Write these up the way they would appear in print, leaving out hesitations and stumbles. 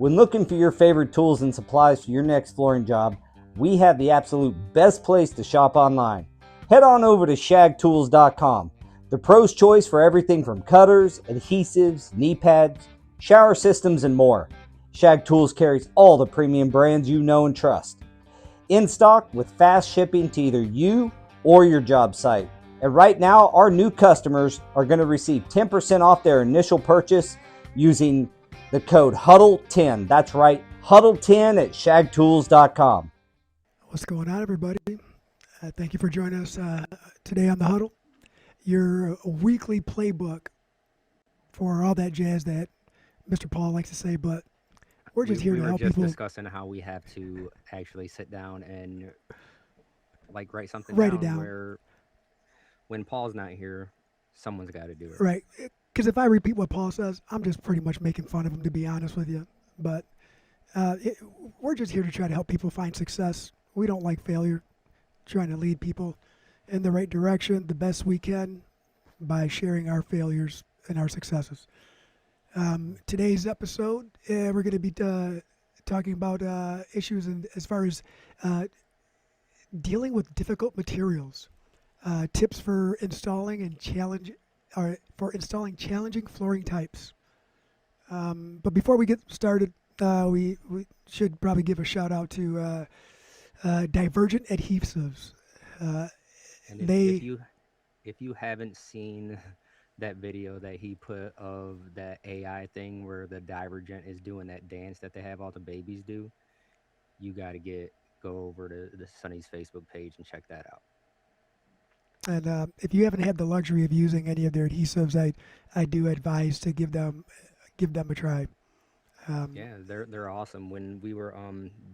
When looking for your favorite tools and supplies for your next flooring job, we have the absolute best place to shop online. Head on over to shagtools.com, the pro's choice for everything from cutters, adhesives, knee pads, shower systems, and more. Shag Tools carries all the premium brands you know and trust. In stock with fast shipping to either you or your job site. And right now, our new customers are going to receive 10% off their initial purchase using the code HUDDLE10. That's right, HUDDLE10 at shagtools.com. What's going on, everybody? Thank you for joining us today on The Huddle, your weekly playbook for all that jazz that Mr. Paul likes to say, but we're just here to help people. We were just discussing how we have to actually sit down and write something Write it down. Where when Paul's not here, someone's got to do it. Right. Because if I repeat what Paul says, I'm just pretty much making fun of him, to be honest with you. But we're just here to try to help people find success. We don't like failure, trying to lead people in the right direction the best we can by sharing our failures and our successes. Today's episode, we're going to be talking about issues as far as dealing with difficult materials, tips for installing challenging flooring types. But before we get started, we should probably give a shout out to Divergent Adhesives. And if you haven't seen that video that he put of that AI thing where the Divergent is doing that dance that they have all the babies do, you got to go over to the Sonny's Facebook page and check that out. And if you haven't had the luxury of using any of their adhesives, I do advise to give them a try. Yeah, they're awesome. When we were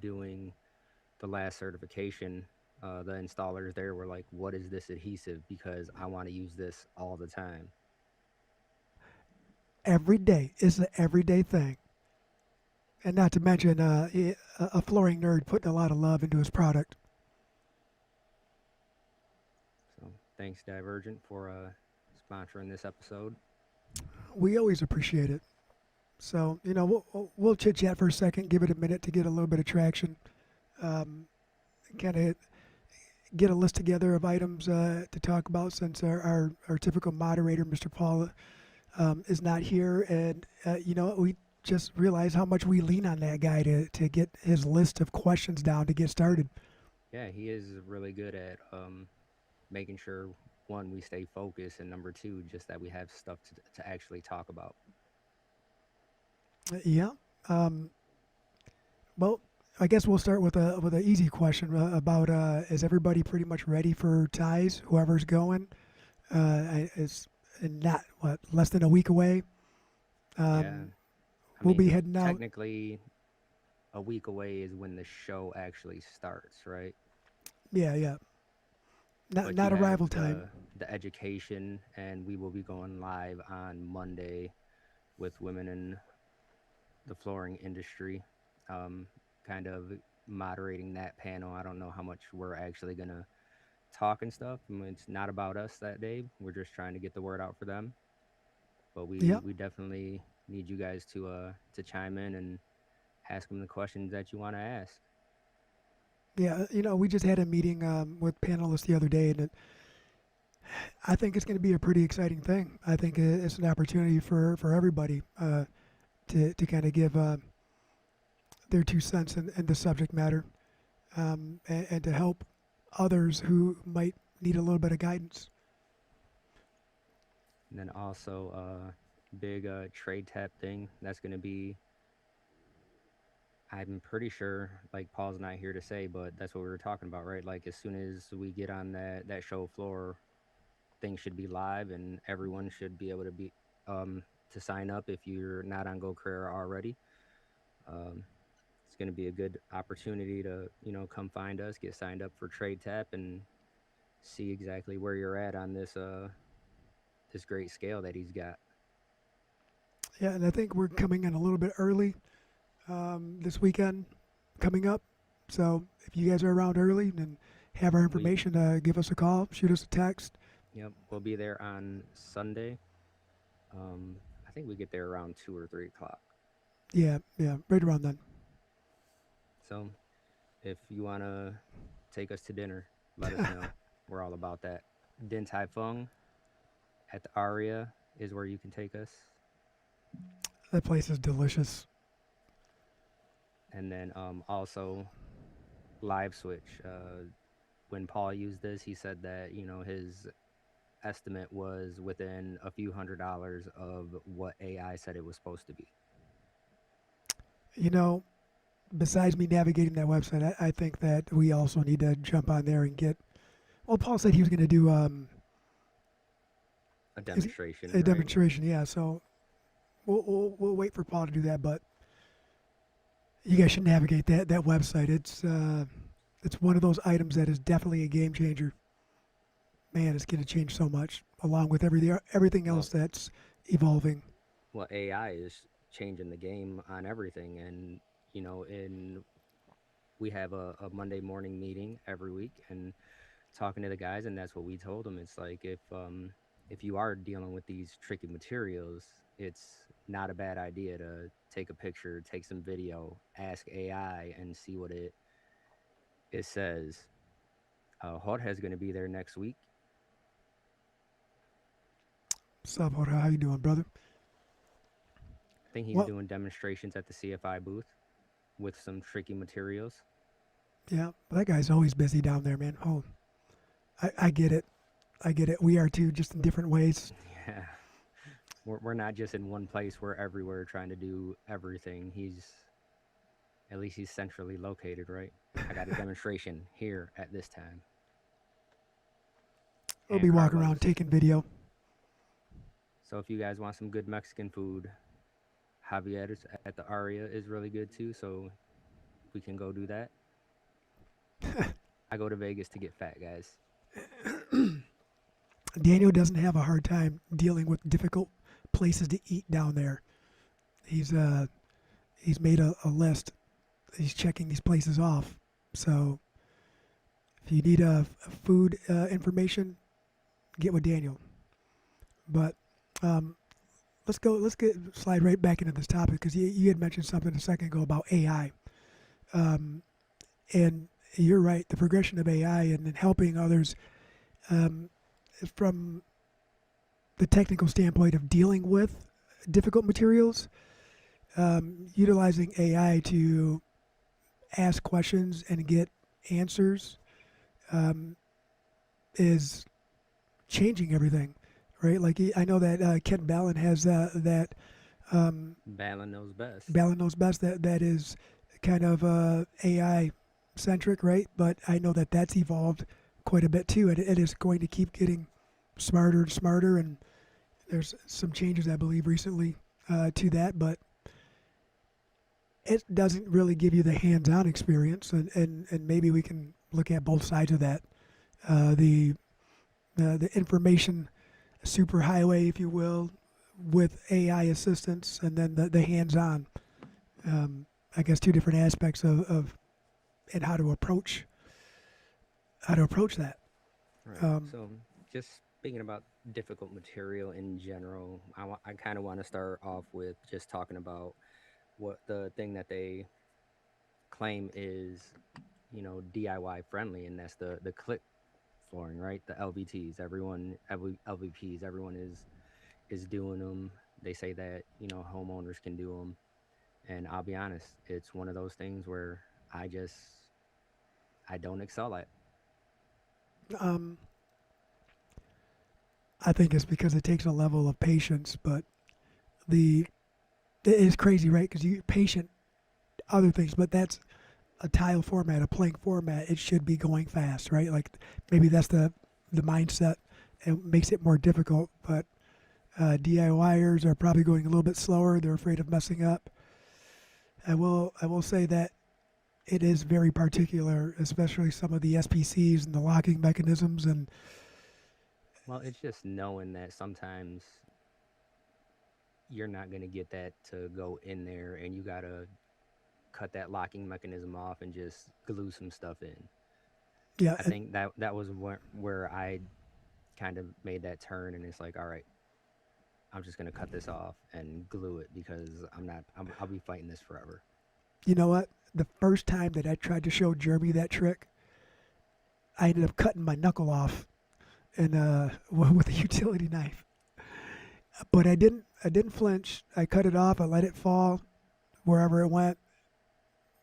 doing the last certification, the installers there were like, "What is this adhesive? Because I want to use this all the time." Every day is an everyday thing, and not to mention a flooring nerd putting a lot of love into his product. So thanks, Divergent, for sponsoring this episode. We always appreciate it. So we'll chit chat for a second, give it a minute to get a little bit of traction, kind of get a list together of items to talk about since our typical moderator, Mr. Paul, is not here, and we just realized how much we lean on that guy to get his list of questions down to get started. Yeah, he is really good at making sure, one, we stay focused, and number two, just that we have stuff to actually talk about. Yeah. Well, I guess we'll start with an easy question about is everybody pretty much ready for ties? Whoever's going, is not less than a week away. We'll be heading out. Technically, a week away is when the show actually starts, right? Yeah. Not arrival time. The education, and we will be going live on Monday with women in the flooring industry, kind of moderating that panel. I don't know how much we're actually going to talk and stuff. I mean, it's not about us that day. We're just trying to get the word out for them. But we definitely need you guys to chime in and ask them the questions that you want to ask. Yeah, we just had a meeting with panelists the other day, and I think it's going to be a pretty exciting thing. I think it's an opportunity for everybody to kind of give their 2 cents in the subject matter, and to help others who might need a little bit of guidance. And then also big trade tap thing that's going to be, I'm pretty sure, like Paul's not here to say, but that's what we were talking about, right? Like as soon as we get on that show floor, things should be live, and everyone should be able to be to sign up if you're not on Go Career already. It's going to be a good opportunity to come find us, get signed up for Trade Tap, and see exactly where you're at on this great scale that he's got. Yeah, and I think we're coming in a little bit early this weekend coming up. So if you guys are around early and have our information, give us a call, shoot us a text. Yep, we'll be there on Sunday. I think we get there around 2 or 3 o'clock. Yeah, right around then. So if you want to take us to dinner, let us know. We're all about that. Din Tai Fung at the Aria is where you can take us. That place is delicious. And then also Live Switch. When Paul used this, he said that, his estimate was within a few $100s of what AI said it was supposed to be. You know, besides me navigating that website, I think that we also need to jump on there and get. Well, Paul said he was going to do A demonstration, a right? demonstration. Yeah, so we'll wait for Paul to do that. But you guys should navigate that website. It's one of those items that is definitely a game changer. Man, it's going to change so much, along with everything Well, else that's evolving. well, AI is changing the game on everything, and in we have a Monday morning meeting every week, and talking to the guys, and that's what we told them. It's like if you are dealing with these tricky materials, it's not a bad idea to take a picture, take some video, ask AI, and see what it says. Jorge is going to be there next week. What's up, Jorge? How you doing, brother? I think he's Well, doing demonstrations at the CFI booth with some tricky materials. yeah, that guy's always busy down there, man. Oh, I get it. I get it. We are too, just in different ways. Yeah, we're not just in one place. We're everywhere trying to do everything. At least he's centrally located, right? I got a demonstration here at this time. We'll And be walking Carlos. around taking video. So if you guys want some good Mexican food, Javier's at the Aria is really good too. So we can go do that. I go to Vegas to get fat, guys. Daniel doesn't have a hard time dealing with difficult places to eat down there. He's he's made a list. He's checking these places off. So if you need food information, get with Daniel. But um, let's go. Let's slide right back into this topic because you had mentioned something a second ago about AI, and you're right. The progression of AI and helping others um, from the technical standpoint of dealing with difficult materials, utilizing AI to ask questions and get answers um, is changing everything, right? Like I know that Ken Ballin has that Balin knows best. Ballin knows best that is kind of AI centric, right? But I know that that's evolved quite a bit too, and it is going to keep getting smarter and smarter. And there's some changes I believe recently to that, but it doesn't really give you the hands-on experience, and maybe we can look at both sides of that. The information superhighway, if you will, with AI assistance, and then the hands-on. I guess two different aspects of and how to approach that. Right. Um, So just speaking about difficult material in general, I kind of want to start off with just talking about what the thing that they claim is, DIY friendly, and that's the click flooring, right? The LVTs, LVPs, everyone is doing them. They say that homeowners can do them, and I'll be honest, it's one of those things where I don't excel at. um, I think it's because it takes a level of patience, but the it is crazy, right? Because you patient other things, but that's a tile format, a plank format. It should be going fast, right? Like maybe that's the mindset. It makes it more difficult, but DIYers are probably going a little bit slower. They're afraid of messing up. I will say that it is very particular, especially some of the SPCs and the locking mechanisms. And Well, it's just knowing that sometimes you're not going to get that to go in there, and you got to cut that locking mechanism off and just glue some stuff in. yeah, I think that was where I kind of made that turn, and it's like, all right, I'm just gonna cut this off and glue it because I'll be fighting this forever. You know what? The first time that I tried to show Jeremy that trick, I ended up cutting my knuckle off and with a utility knife. But I didn't flinch. I cut it off. I let it fall wherever it went.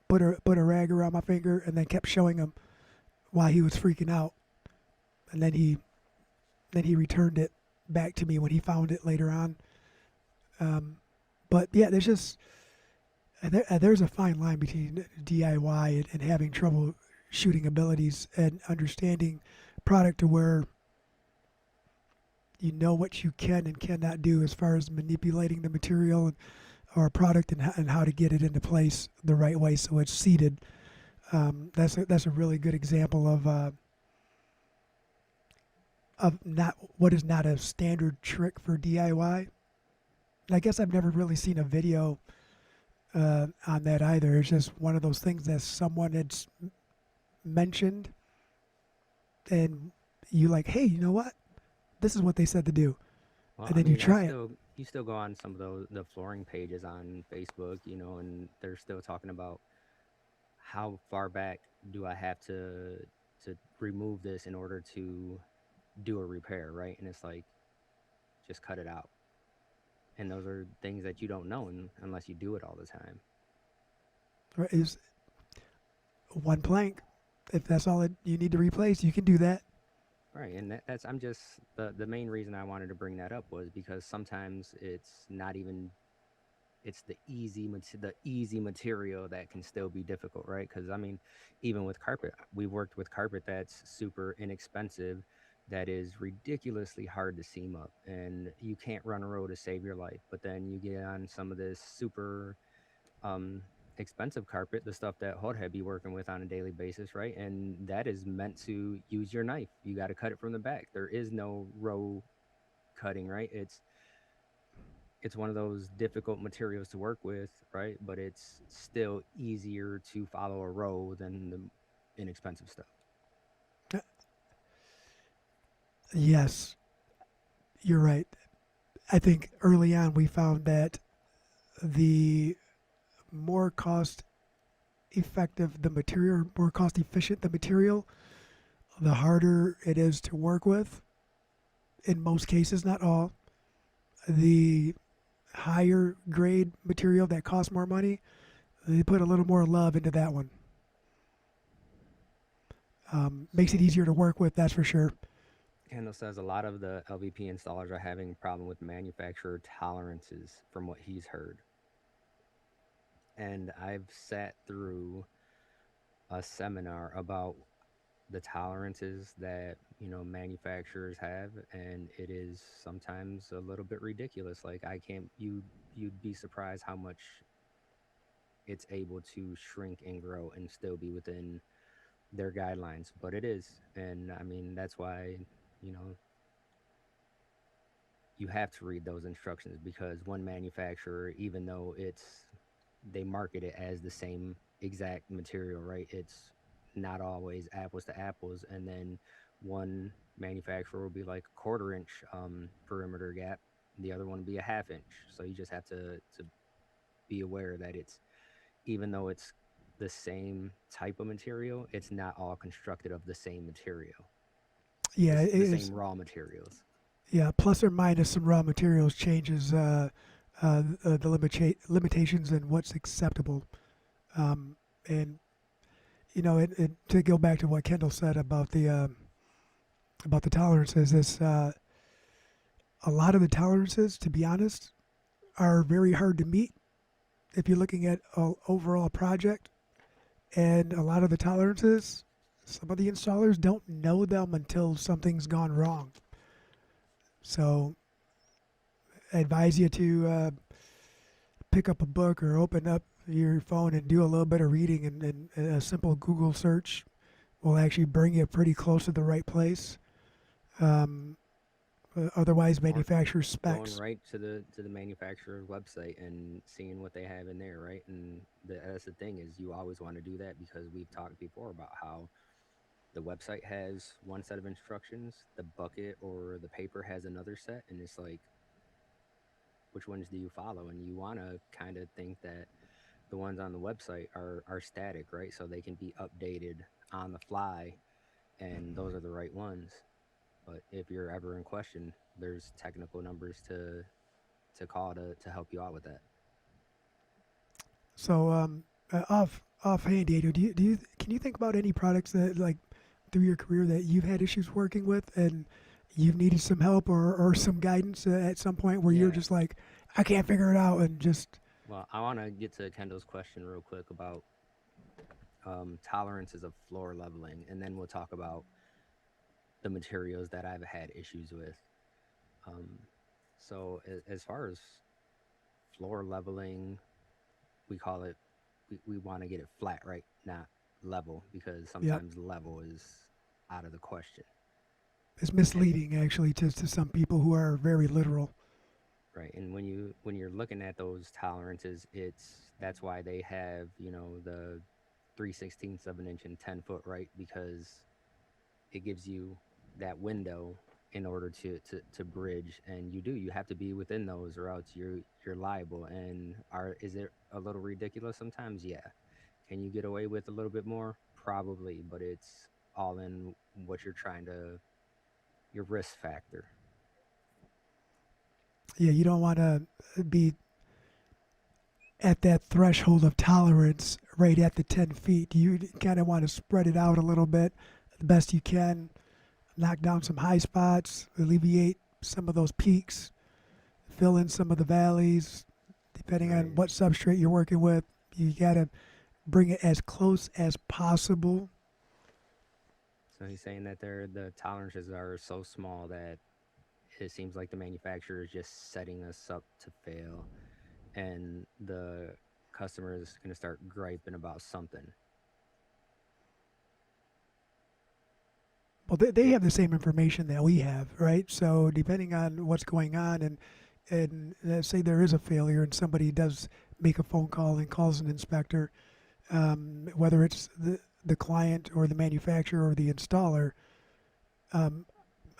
Put a rag around my finger and then kept showing him while he was freaking out. And then he returned it back to me when he found it later on. But yeah, there's a fine line between DIY and having trouble shooting abilities and understanding product to where you know what you can and cannot do as far as manipulating the material or product and how to get it into place the right way so it's seated. That's a really good example of not what is not a standard trick for DIY. I guess I've never really seen a video on that either. It's just one of those things that someone had mentioned, and you like, hey, you know what? This is what they said to do, Well, and I then you mean, try it. you still go on some of the flooring pages on Facebook, and they're still talking about how far back do I have to remove this in order to do a repair, right? And it's like, just cut it out. And those are things that you don't know unless you do it all the time. Right? Is one plank. If that's all you need to replace, you can do that. Right, and that's I'm just the main reason I wanted to bring that up was because sometimes it's not even it's the easy material that can still be difficult, right? Because I mean, even with carpet, we've worked with carpet that's super inexpensive, that is ridiculously hard to seam up, and you can't run a row to save your life. But then you get on some of this super um, expensive carpet, the stuff that Hodhead be working with on a daily basis, right? And that is meant to use your knife. You got to cut it from the back. There is no row cutting, right? It's one of those difficult materials to work with, right? But it's still easier to follow a row than the inexpensive stuff. Uh, Yes, you're right. I think early on we found that the more cost effective the material, more cost efficient the material, the harder it is to work with. In most cases, not all. The higher grade material that costs more money, they put a little more love into that one. Makes it easier to work with, that's for sure. Kendall says a lot of the LVP installers are having a problem with manufacturer tolerances from what he's heard. And I've sat through a seminar about the tolerances that manufacturers have, and it is sometimes a little bit ridiculous. Like, I can't you'd be surprised how much it's able to shrink and grow and still be within their guidelines, but it is. And I mean, that's why you know you have to read those instructions, because one manufacturer, even though they market it as the same exact material, right? It's not always apples to apples. And then one manufacturer will be like a quarter-inch perimeter gap, the other one will be a half inch. So you just have to be aware that it's even though it's the same type of material, it's not all constructed of the same material, Yeah, it the is. same raw materials. Yeah, plus or minus some raw materials changes the limitations and what's acceptable. And to go back to what Kendall said about the tolerances, is a lot of the tolerances, to be honest, are very hard to meet if you're looking at an overall project. And a lot of the tolerances, some of the installers don't know them until something's gone wrong. So I advise you to pick up a book or open up your phone and do a little bit of reading, and a simple Google search will actually bring you pretty close to the right place. Um, Otherwise, Or manufacturer going specs. right to the manufacturer's website and seeing what they have in there, right? And that's the thing, is you always want to do that, because we've talked before about how the website has one set of instructions, the bucket or the paper has another set, and it's like which ones do you follow? And you want to kind of think that the ones on the website are static, right? So they can be updated on the fly, and those are the right ones. But if you're ever in question, there's technical numbers to call to help you out with that. So offhand, Dado, do you can you think about any products that like through your career that you've had issues working with and you've needed some help or some guidance at some point where you're Yeah. just like, I can't figure it out and just Well, I want to get to Kendall's question real quick about tolerances of floor leveling, and then we'll talk about the materials that I've had issues with. Um, so, as far as floor leveling, we call it, we want to get it flat, right? Not level, because yep, sometimes level is out of the question. it's And misleading actually to some people who are very literal. right, and when you're looking at those tolerances, that's why they have, the 3/16 of an inch and 10 foot, right? Because it gives you that window in order to bridge, and you have to be within those, or else you're liable. And is it a little ridiculous sometimes? Yeah. Can you get away with a little bit more? Probably, but it's all in what you're trying to, your risk factor. Yeah, you don't want to be at that threshold of tolerance right at the 10 feet. You kind of want to spread it out a little bit the best you can, knock down some high spots, alleviate some of those peaks, fill in some of the valleys, depending on Right. what substrate you're working with. You got to bring it as close as possible. So he's saying that the tolerances are so small that it seems like the manufacturer is just setting us up to fail, and the customer is going to start griping about something. Well, they It, have the same information that we have, right? So depending on what's going on, and say there is a failure, and somebody does make a phone call and calls an inspector, whether it's the client or the manufacturer or the installer, um,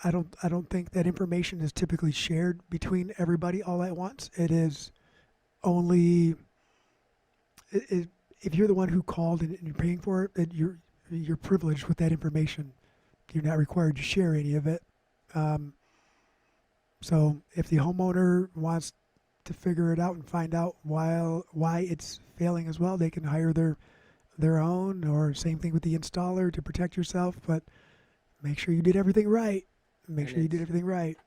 I don't think that information is typically shared between everybody all at once. It is only it, if you're the one who called and you're paying for it, then you're privileged with that information. You're not required to share any of it. Um, so if the homeowner wants to figure it out and find out why it's failing as well, they can hire their own, or same thing with the installer to protect yourself. But make sure you did everything right. Make and sure you did it's, everything right.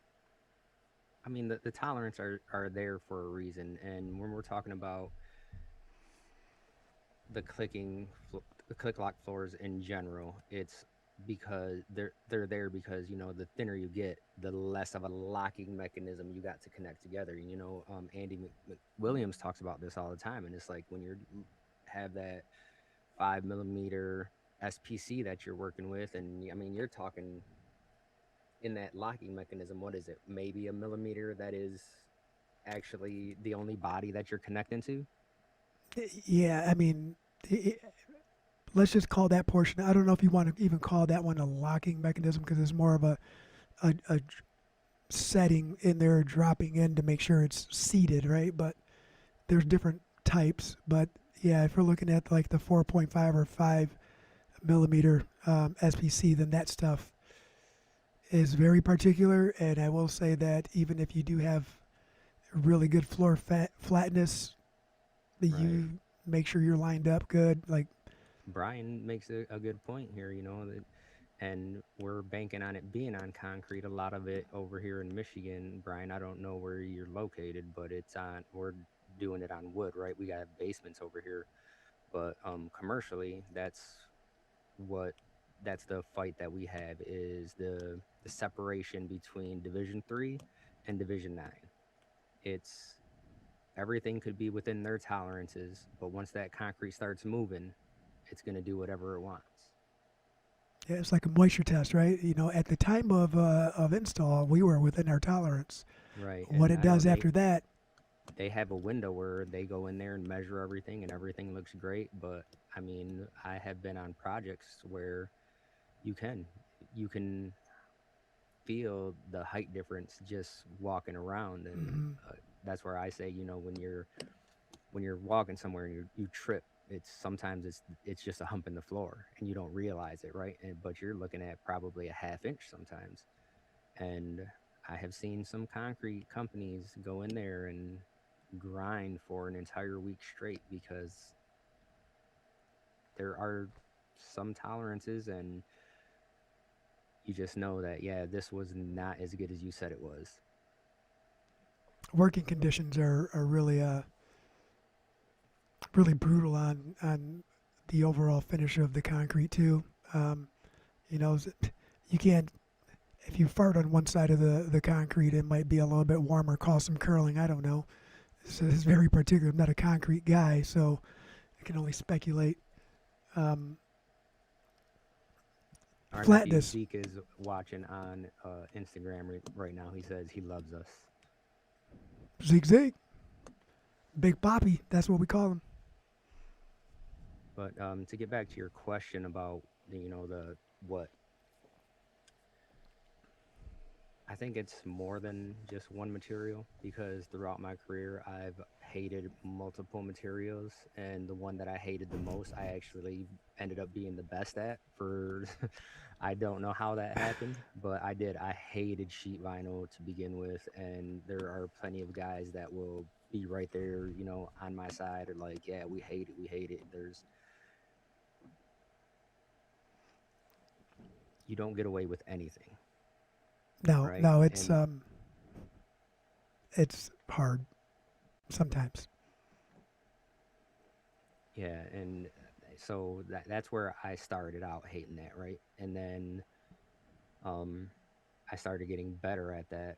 I mean, the tolerance are there for a reason. And when we're talking about the the click lock floors in general, it's because they're there because the thinner you get, the less of a locking mechanism you got to connect together. Andy Williams talks about this all the time, and it's like when you have that 5 millimeter SPC that you're working with, and I mean you're talking in that locking mechanism. What is it? Maybe a millimeter that is actually the only body that you're connecting to. Yeah, I mean, let's just call that portion. I don't know if you want to even call that one a locking mechanism because it's more of a setting in there, dropping in to make sure it's seated, right? But there's different types. But yeah, if we're looking at like the 4.5 or 5 millimeter SPC, then that stuff is very particular. And I will say that even if you do have really good floor flatness, that Right. you make sure you're lined up good. Like, Brian makes a good point here, that, and we're banking on it being on concrete. A lot of it over here in Michigan, Brian, I don't know where you're located, but we're doing it on wood, right? We got basements over here, but commercially, what that's the fight that we have is the separation between Division 3 and Division 9. It's everything could be within their tolerances, but once that concrete starts moving, it's going to do whatever it wants. yeah, it's like a moisture test, right? You know, at the time of install, we were within our tolerance. Right. What And it I know does after that, they have a window where they go in there and measure everything, and everything looks great. But I mean, I have been on projects where you can you can feel the height difference just walking around. And Hmm. that's where I say, when you're walking somewhere and you trip, it's just a hump in the floor and you don't realize it, right? But you're looking at probably a half inch sometimes. And I have seen some concrete companies go in there and grind for an entire week straight because there are some tolerances, and you just know that, yeah, this was not as good as you said it was. Working conditions are really really brutal on the overall finish of the concrete too. Um, you know, you can't, if you fart on one side of the concrete, it might be a little bit warmer, cause some curling. I don't know. It's very particular. I'm not a concrete guy, so I can only speculate. Um, Our nephew Flatness. Zeke is watching on Instagram right now. He says he loves us. Zeke Zeke. Big Poppy. That's what we call him. But to get back to your question about the what, I think it's more than just one material, because throughout my career I've hated multiple materials, and the one that I hated the most I actually ended up being the best at for I don't know how that happened, but I did. I hated sheet vinyl to begin with, and there are plenty of guys that will be right there, on my side, or like, yeah, we hate it, we hate it. You don't get away with anything, No, right? no, And it's hard sometimes. yeah, and so that's where I started out hating that, right? And then um I started getting better at that.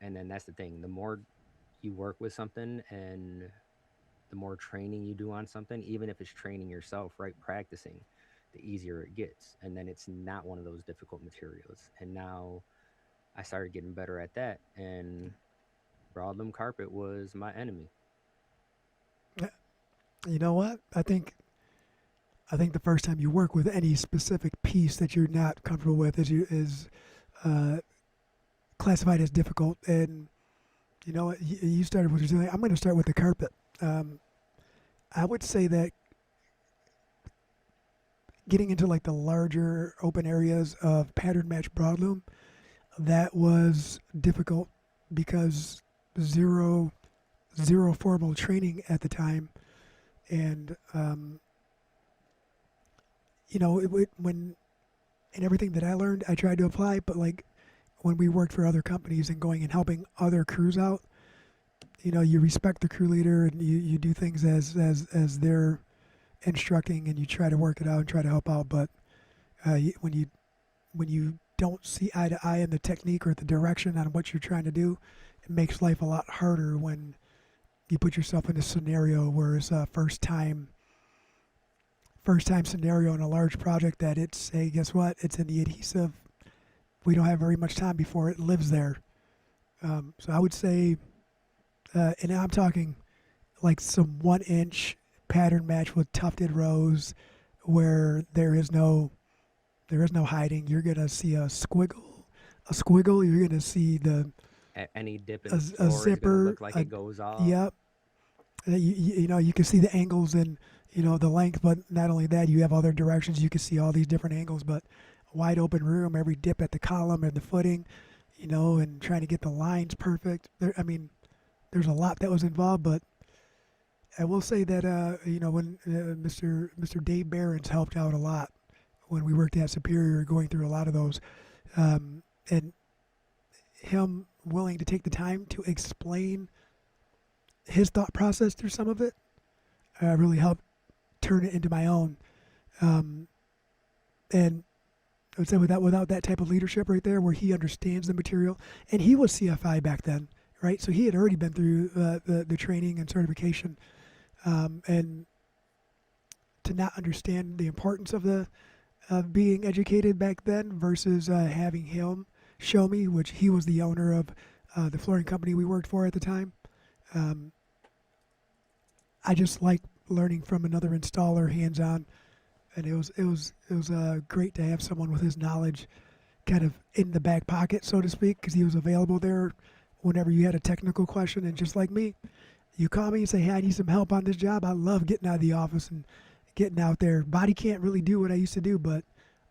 And then that's the thing. The more you work with something and the more training you do on something, even if it's training yourself, right, practicing, the easier it gets. And then it's not one of those difficult materials. And now I started getting better at that, and broadloom carpet was my enemy. You know what? I think the first time you work with any specific piece that you're not comfortable with is uh, classified as difficult. And you know what? You started what you're doing. I'm going to start with the carpet. Um, I would say that getting into like the larger open areas of pattern match broadloom, that was difficult because zero zero formal training at the time, and when and everything that I learned, I tried to apply. But like when we worked for other companies and going and helping other crews out, you respect the crew leader and you do things as they're instructing, and you try to work it out and try to help out. But when you don't see eye to eye in the technique or the direction on what you're trying to do, it makes life a lot harder when you put yourself in a scenario where it's a first time scenario in a large project that it's, hey, guess what? It's in the adhesive. We don't have very much time before it lives there. So I would say, and I'm talking like some 1 inch pattern match with tufted rows where there is no hiding. You're gonna see a squiggle. You're gonna see Any dip in a the floor is going to zipper. look like it goes off. Yep. You can see the angles and the length, but not only that, you have other directions. You can see all these different angles, but wide open room, every dip at the column and the footing, and trying to get the lines perfect. There's a lot that was involved, but I will say that when Mr. Dave Behrens helped out a lot when we worked at Superior, going through a lot of those, and him willing to take the time to explain his thought process through some of it really helped turn it into my own. And I would say without that type of leadership right there, where he understands the material, and he was CFI back then, right? So he had already been through the training and certification, and to not understand the importance of being educated back then versus having him show me, which he was the owner of the flooring company we worked for at the time. I just like learning from another installer hands-on, and it was great to have someone with his knowledge kind of in the back pocket, so to speak, because he was available there whenever you had a technical question. And just like me, you call me and say, hey, I need some help on this job. I love getting out of the office and getting out there. Body can't really do what I used to do, but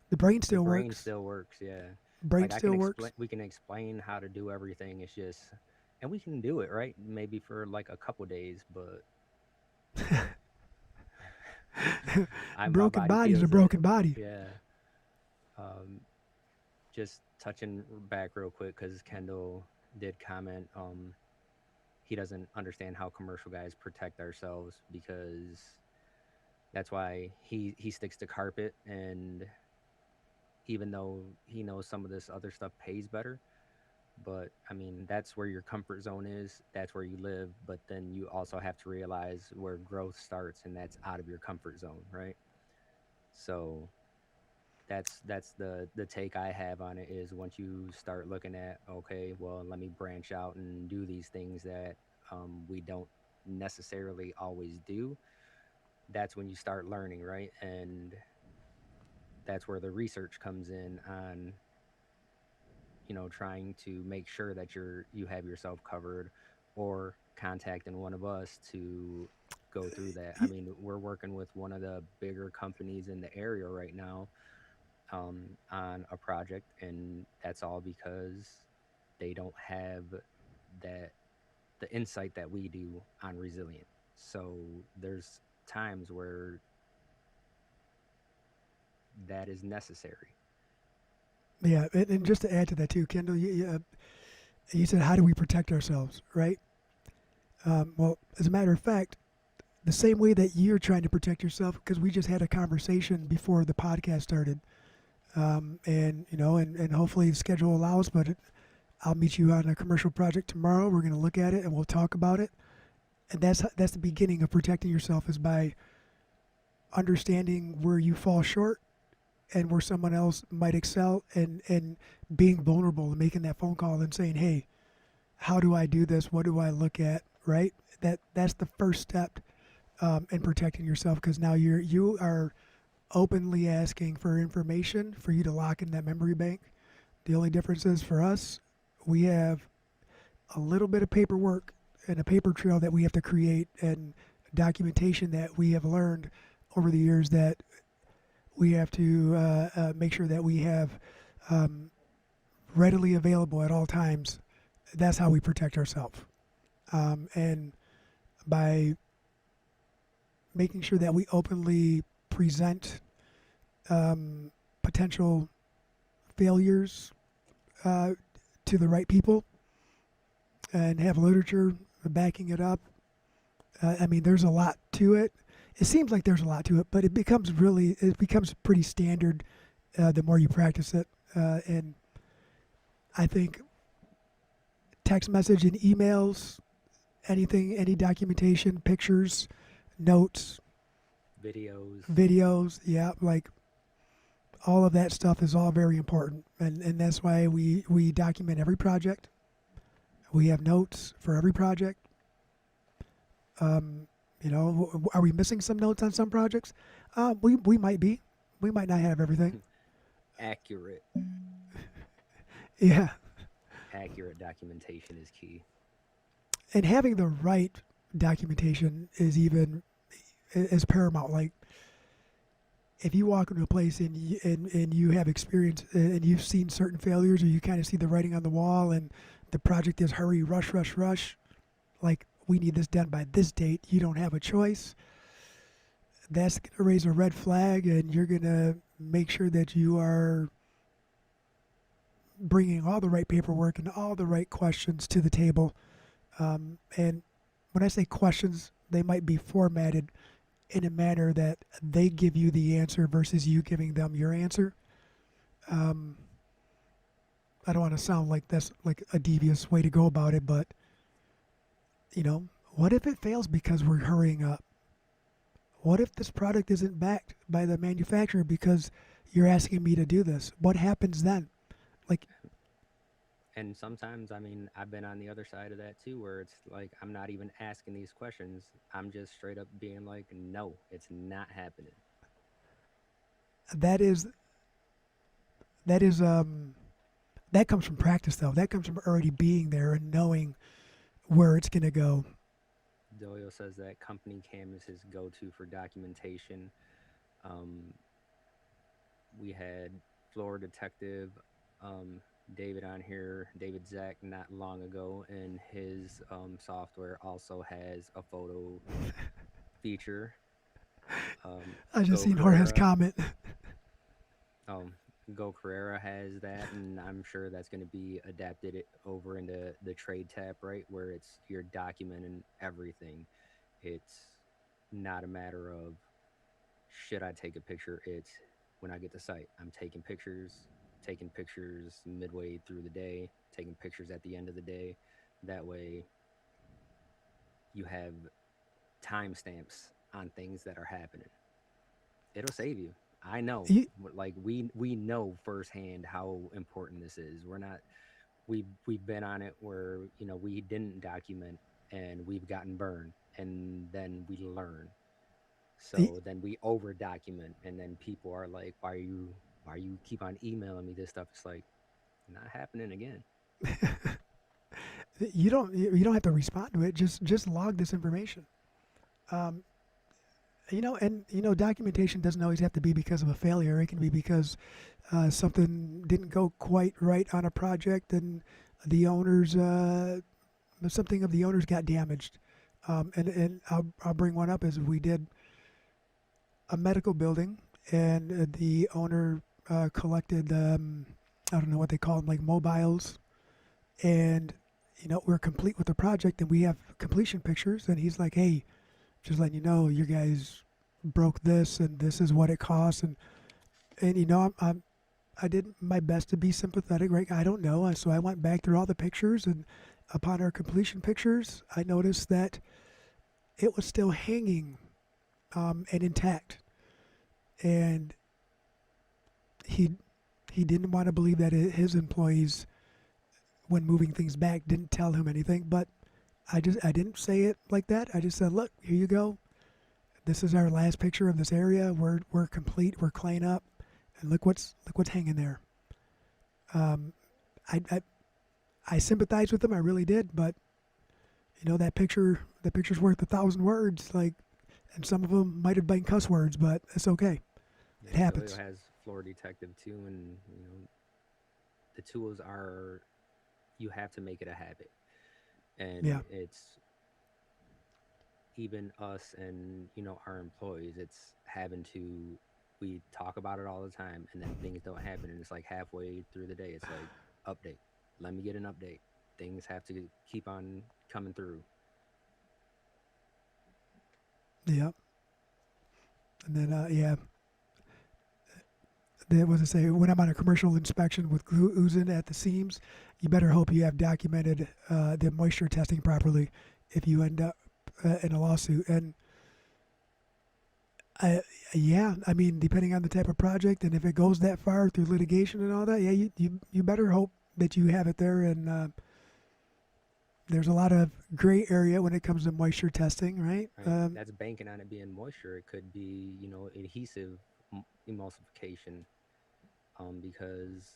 the brain The still brain works. still works, yeah. Brain Like I can still works. explain, we can explain how to do everything. It's just, and we can do it right, maybe for like a couple days, but my Broken body body's a feels it. broken body. Yeah. Um, just touching back real quick because Kendall did comment. He doesn't understand how commercial guys protect ourselves because that's why he sticks to carpet, and even though he knows some of this other stuff pays better, but I mean that's where your comfort zone is, that's where you live, but then you also have to realize where growth starts, and that's out of your comfort zone, right? So that's the take I have on it is once you start looking at, okay, well, let me branch out and do these things that we don't necessarily always do. That's when you start learning, right? And that's where the research comes in on, trying to make sure that you have yourself covered, or contacting one of us to go through that. I mean, we're working with one of the bigger companies in the area right now, on a project, and that's all because they don't have that the insight that we do on resilient. So there's times where that is necessary. Yeah, and just to add to that too, Kendall, you said, how do we protect ourselves, right? Well, as a matter of fact, the same way that you're trying to protect yourself, because we just had a conversation before the podcast started, and and hopefully the schedule allows, but I'll meet you on a commercial project tomorrow. We're going to look at it and we'll talk about it, and that's the beginning of protecting yourself is by understanding where you fall short and where someone else might excel, and being vulnerable and making that phone call and saying, hey, how do I do this? What do I look at? Right? That's the first step in protecting yourself, because now you are openly asking for information for you to lock in that memory bank. The only difference is for us, we have a little bit of paperwork and a paper trail that we have to create, and documentation that we have learned over the years that we have to make sure that we have um, readily available at all times. That's how we protect ourselves. And by making sure that we openly present potential failures to the right people and have literature backing it up. I mean, there's a lot to it. It seems like there's a lot to it, but it becomes pretty standard the more you practice it. And I think text message and emails, any documentation, pictures, notes, videos, yeah, like all of that stuff is all very important, and that's why we document every project. We have notes for every project. Are we missing some notes on some projects? We might be. We might not have everything. Accurate. Yeah, Accurate documentation is key. and having the right documentation is paramount. Like if you walk into a place and you have experience and you've seen certain failures, or you kind of see the writing on the wall, and the project is hurry, rush, rush, rush, like we need this done by this date. You don't have a choice. That's going to raise a red flag, and you're going to make sure that you are bringing all the right paperwork and all the right questions to the table. And when I say questions, they might be formatted in a manner that they give you the answer versus you giving them your answer. I don't want to sound like that's like a devious way to go about it, but what if it fails because we're hurrying up? What if this product isn't backed by the manufacturer because you're asking me to do this? What happens then? Like, And sometimes, I mean, I've been on the other side of that too, where it's like I'm not even asking these questions. I'm just straight up being like, no, it's not happening. that is that comes from practice, though. That comes from already being there and knowing where it's going to go. Doyle says that company cam is his go-to for documentation. Um, we had floor detective David on here, David Zach, not long ago, and his software also has a photo feature. I just Go seen Jorge's Carrera. comment. Um, Go Carrera has that, and I'm sure that's going to be adapted over into the trade tab, right, where it's you're documenting everything. It's not a matter of should I take a picture. It's when I get to site, I'm taking pictures midway through the day, taking pictures at the end of the day. That way, you have timestamps on things that are happening. It'll save you. I know, You, like we know firsthand how important this is. We're not we've been on it where we didn't document and we've gotten burned, and then we learn. y- So then we over document, and then people are like, why you keep on emailing me this stuff? It's like not happening again. you don't have to respond to it. Just log this information. Um, and documentation doesn't always have to be because of a failure. It can be because something didn't go quite right on a project, and the owners something of the owners got damaged. And I'll bring one up as we did a medical building, and the owner collected I don't know what they call them, like mobiles, and we're complete with the project, and we have completion pictures, and he's like, hey, just letting you know, you guys broke this, and this is what it costs, and I did my best to be sympathetic, right? I don't know, so I went back through all the pictures, and upon our completion pictures, I noticed that it was still hanging and intact, and he didn't want to believe that his employees, when moving things back, didn't tell him anything, but I didn't say it like that. I just said, look, here you go. This is our last picture of this area. We're complete. We're clean up, and look what's hanging there. Um, I sympathize with them. I really did, but that picture's worth 1,000 words. Like, and some of them might have been cuss words, but it's okay. Yeah, It happens. Doyle has floor detective too, and the tools are you have to make it a habit, and Yeah. it's even us and our employees. It's having to we talk about it all the time, and then things don't happen, and it's like halfway through the day, it's like update. Let me get an update. Things have to keep on coming through. Yeah. And then That was to say, when I'm on a commercial inspection with glue oozing at the seams, you better hope you have documented the moisture testing properly if you end up in a lawsuit. And I mean, depending on the type of project, and if it goes that far through litigation and all that, yeah, you better hope that you have it there. And there's a lot of gray area when it comes to moisture testing, right? Right? That's banking on it being moisture. It could be adhesive emulsification, because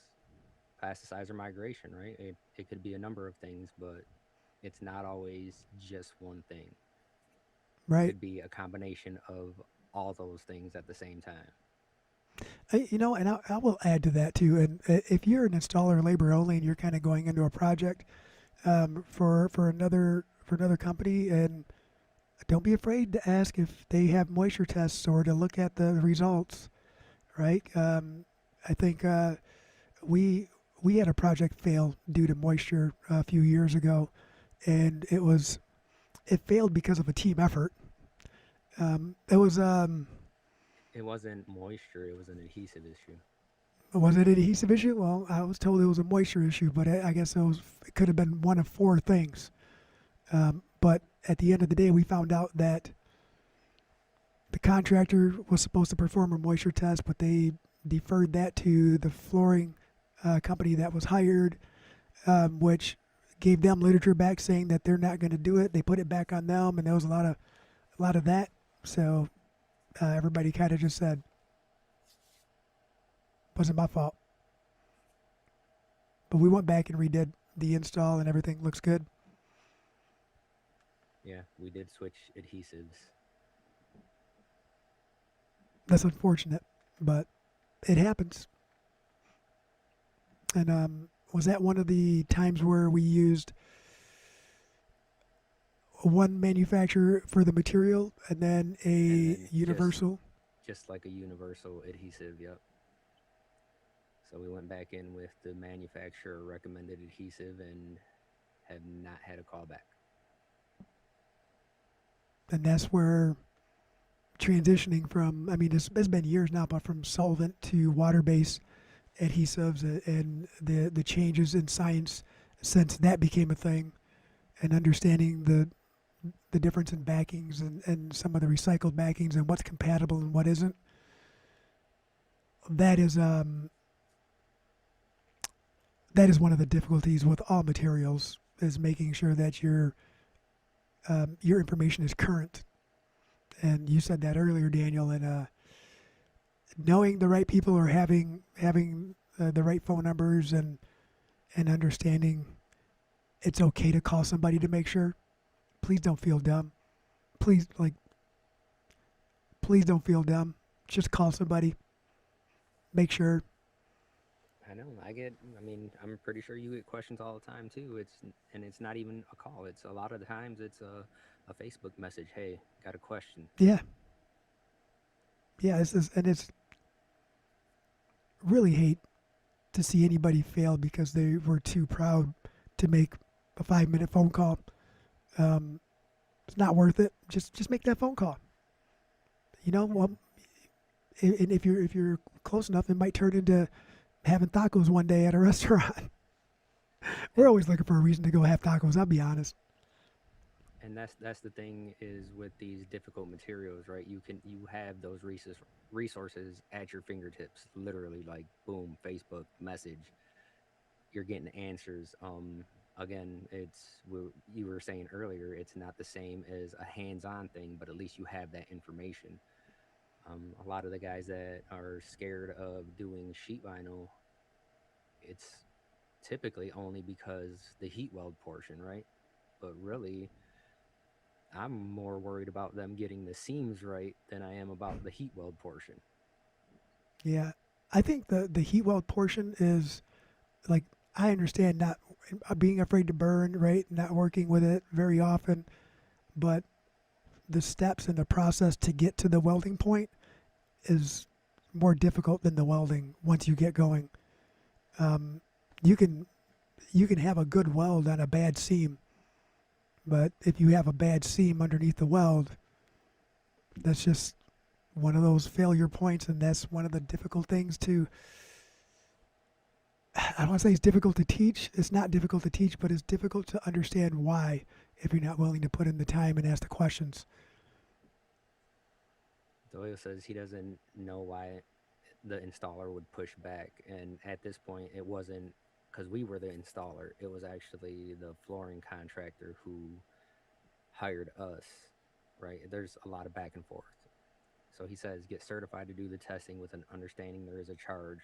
plasticizer migration, right? It could be a number of things, but it's not always just one thing. It Right. could be a combination of all those things at the same time. And I will add to that too. And if you're an installer labor only, and you're kind of going into a project for another company, and don't be afraid to ask if they have moisture tests or to look at the results, right? I think we had a project fail due to moisture a few years ago, and it failed because of a team effort. It It wasn't moisture; it was an adhesive issue. was it an adhesive issue? Well, I was told it was a moisture issue, but I guess it could have been one of four things. But at the end of the day, we found out that the contractor was supposed to perform a moisture test, but they deferred that to the flooring company that was hired, which gave them literature back saying that they're not going to do it. They put it back on them, and there was a lot of that. So everybody kind of just said, "Wasn't my fault." But we went back and redid the install, and everything looks good. Yeah, we did switch adhesives. That's unfortunate, but it happens. And was that one of the times where we used one manufacturer for the material and then a And then universal? just like a universal adhesive, yep. So we went back in with the manufacturer recommended adhesive and have not had a callback. And that's where transitioning from, I mean, it's been years now, but from solvent to water-based adhesives and the changes in science since that became a thing, and understanding the difference in backings and some of the recycled backings and what's compatible and what isn't. That is one of the difficulties with all materials, is making sure that your information is current. And you said that earlier, Daniel, and knowing the right people, or having the right phone numbers, and understanding it's okay to call somebody to make sure. Please don't feel dumb. Please, please don't feel dumb. Just call somebody. Make sure. I know. I mean, I'm pretty sure you get questions all the time too. It's not even a call. It's a lot of the times it's a Facebook message. Hey, got a question. Yeah. Yeah, it's really hate to see anybody fail because they were too proud to make a 5-minute phone call. It's not worth it. Just make that phone call. Well, and if you're close enough, it might turn into having tacos one day at a restaurant. We're always looking for a reason to go have tacos, I'll be honest. And that's the thing is with these difficult materials, right? You have those resources at your fingertips, literally, like boom, Facebook message. You're getting answers. Again, you were saying earlier, it's not the same as a hands-on thing, but at least you have that information. A lot of the guys that are scared of doing sheet vinyl, it's typically only because the heat weld portion, right? But really, I'm more worried about them getting the seams right than I am about the heat weld portion. Yeah, I think the heat weld portion is, like, I understand not being afraid to burn, right? Not working with it very often, but the steps and the process to get to the welding point is more difficult than the welding once you get going. Um, you can have a good weld on a bad seam, but if you have a bad seam underneath the weld, that's just one of those failure points, and that's one of the difficult things to. I don't want to say it's difficult to teach. It's not difficult to teach, but it's difficult to understand why if you're not willing to put in the time and ask the questions. Doyle says he doesn't know why the installer would push back. And at this point, it wasn't because we were the installer. It was actually the flooring contractor who hired us, right? There's a lot of back and forth. So he says, get certified to do the testing with an understanding there is a charge,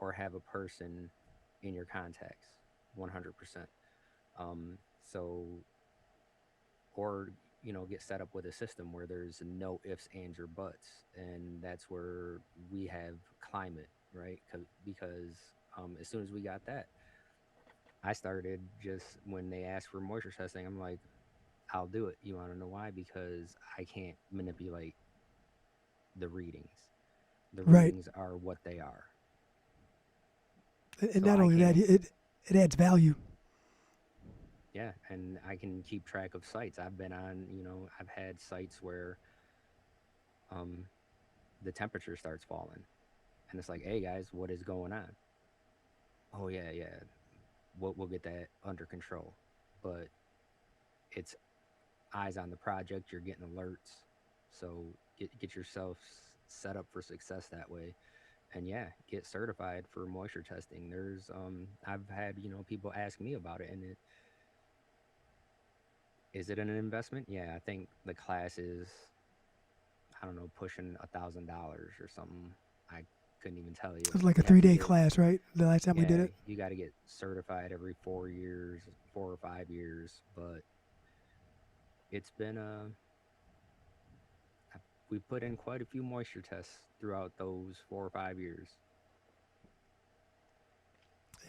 or have a person in your contacts, 100%. So, or, get set up with a system where there's no ifs, ands, or buts. And that's where we have climate, right? Because as soon as we got that, I started just when they asked for moisture testing, I'm like, I'll do it. You want to know why? Because I can't manipulate the readings. The Right. readings are what they are. And So not only that, it adds value. Yeah, and I can keep track of sites. I've been on, I've had sites where the temperature starts falling. And it's like, hey, guys, what is going on? Oh, yeah. We'll get that under control. But it's eyes on the project. You're getting alerts. So get yourself set up for success that way. And yeah, get certified for moisture testing. There's I've had people ask me about it, and is it an investment? Yeah, I think the class is, I don't know, pushing $1,000 or something. couldn't even tell you. It was like a You have to 3-day get, class, right? The last time we did yeah, it. you got to get certified every 4 years, 4 or 5 years. But it's been we put in quite a few moisture tests throughout those 4 or 5 years.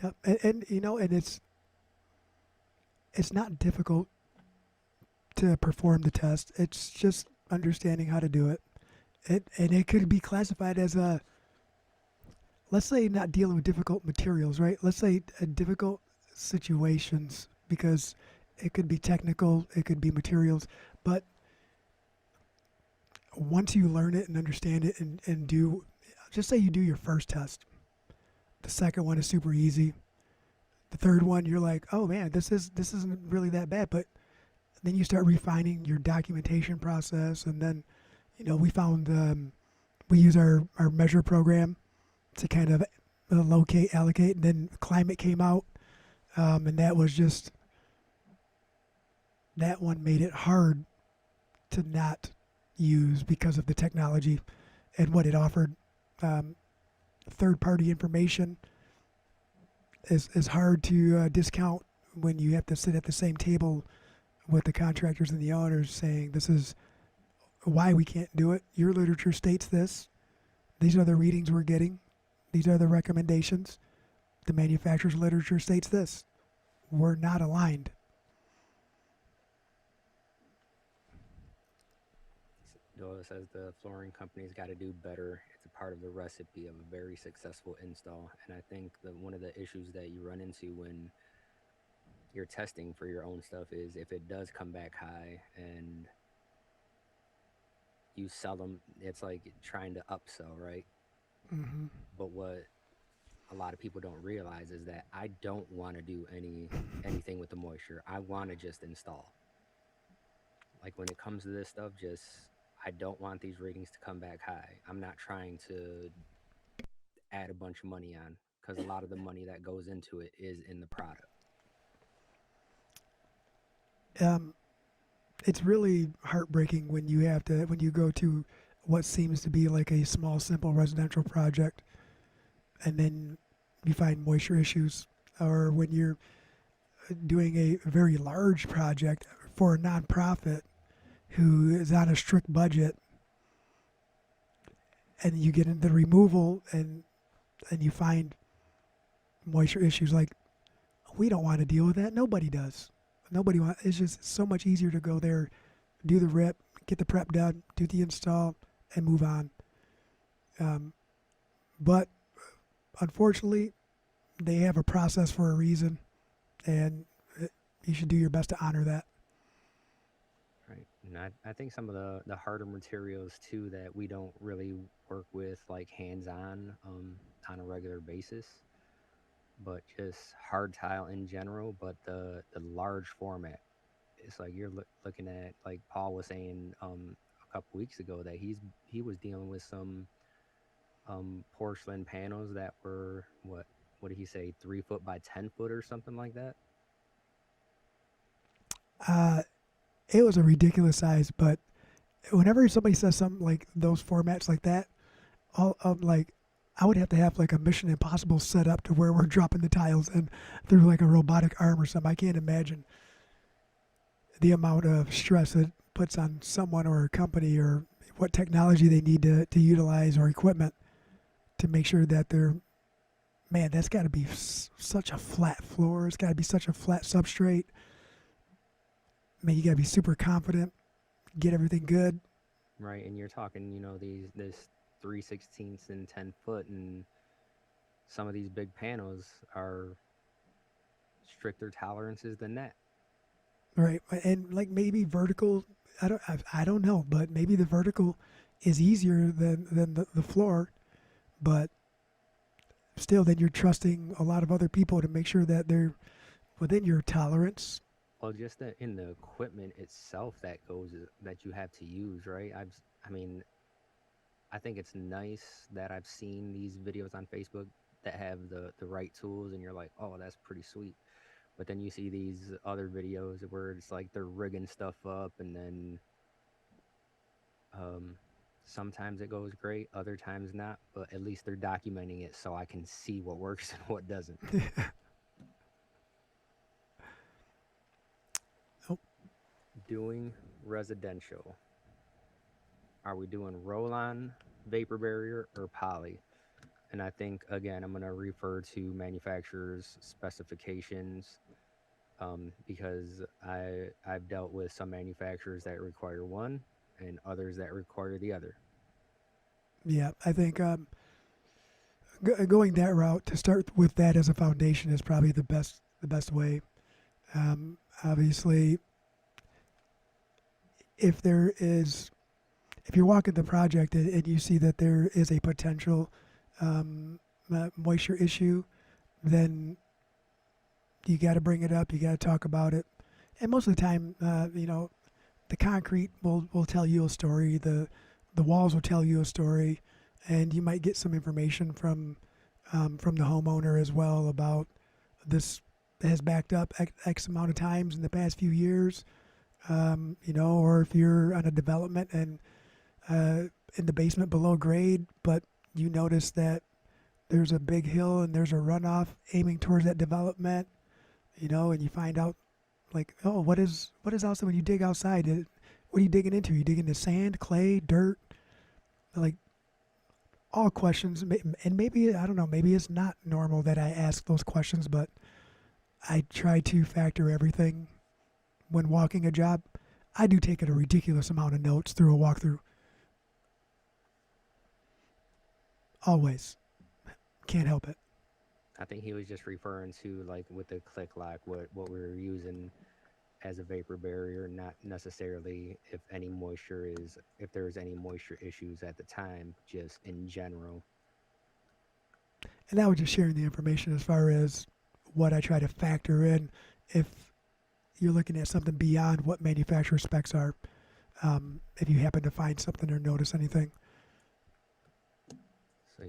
Yep. And you know, and it's not difficult to perform the test. It's just understanding how to do it. It could be classified as a, let's say, not dealing with difficult materials, right? Let's say difficult situations, because it could be technical, it could be materials, but once you learn it and understand it and do, just say you do your first test, the second one is super easy, the third one you're like, oh man, this isn't really that bad, but then you start refining your documentation process, and then we found we use our measure program to kind of locate, allocate, and then climate came out, and that was just, that one made it hard to not use because of the technology and what it offered. Um, Third party information is hard to discount when you have to sit at the same table with the contractors and the owners saying, this is why we can't do it. Your literature states this. These are the readings we're getting. These are the recommendations. The manufacturer's literature states this. We're not aligned. Doyle says the flooring company's got to do better. It's a part of the recipe of a very successful install. And I think that one of the issues that you run into when you're testing for your own stuff is if it does come back high and you sell them, it's like trying to upsell, right? Mm-hmm. But what a lot of people don't realize is that I don't want to do anything with the moisture. I want to just install. Like when it comes to this stuff, just I don't want these ratings to come back high. I'm not trying to add a bunch of money on because a lot of the money that goes into it is in the product. Um, it's really heartbreaking when you go to what seems to be like a small, simple residential project, and then you find moisture issues, or when you're doing a very large project for a nonprofit who is on a strict budget, and you get into the removal and you find moisture issues. Like, we don't want to deal with that. Nobody does. Nobody wants. It's just so much easier to go there, do the rip, get the prep done, do the install, and move on. But unfortunately, they have a process for a reason, and you should do your best to honor that. Right. And I think some of the harder materials too that we don't really work with like hands on a regular basis, but just hard tile in general, but the large format. It's like you're looking at, like Paul was saying a couple weeks ago, that he was dealing with some porcelain panels that were what did he say, 3 foot by 10 foot or something like that. Uh, it was a ridiculous size, but whenever somebody says something like those formats like that, like, I would have to have like a Mission Impossible set up to where we're dropping the tiles and through like a robotic arm or something. I can't imagine the amount of stress it puts on someone or a company, or what technology they need to utilize, or equipment, to make sure that they're, man, that's got to be such a flat floor. It's got to be such a flat substrate. Man, you got to be super confident, get everything good. Right. And you're talking, this 3/16 and 10 foot, and some of these big panels are stricter tolerances than that. Right, and like maybe vertical. I don't know, but maybe the vertical is easier than the floor, but still, then you're trusting a lot of other people to make sure that they're within your tolerance. Well, just in the equipment itself that you have to use, right? I mean, I think it's nice that I've seen these videos on Facebook that have the right tools, and you're like, oh, that's pretty sweet. But then you see these other videos where it's like they're rigging stuff up, and then Sometimes it goes great, other times not, but at least they're documenting it so I can see what works and what doesn't. Oh, Doing residential. Are we doing roll-on, vapor barrier, or poly? And I think, again, I'm going to refer to manufacturers' specifications, because I've dealt with some manufacturers that require one and others that require the other. yeah. I think going that route to start with that as a foundation is probably the best way. Obviously, if you're walking the project and you see that there is a potential moisture issue, then you got to bring it up. You got to talk about it. And most of the time, the concrete will tell you a story. The walls will tell you a story, and you might get some information from the homeowner as well about this has backed up X amount of times in the past few years. Or if you're on a development and in the basement below grade, but you notice that there's a big hill and there's a runoff aiming towards that development, and you find out like, oh, what is outside when you dig outside? What are you digging into? Are you digging into sand, clay, dirt? Like all questions, and maybe, I don't know, maybe it's not normal that I ask those questions, but I try to factor everything when walking a job. I do take a ridiculous amount of notes through a walkthrough. Always. Can't help it. I think he was just referring to, like, with the click lock, what we were using as a vapor barrier, not necessarily if there's any moisture issues at the time, just in general. And I was just sharing the information as far as what I try to factor in if you're looking at something beyond what manufacturer specs are, if you happen to find something or notice anything. So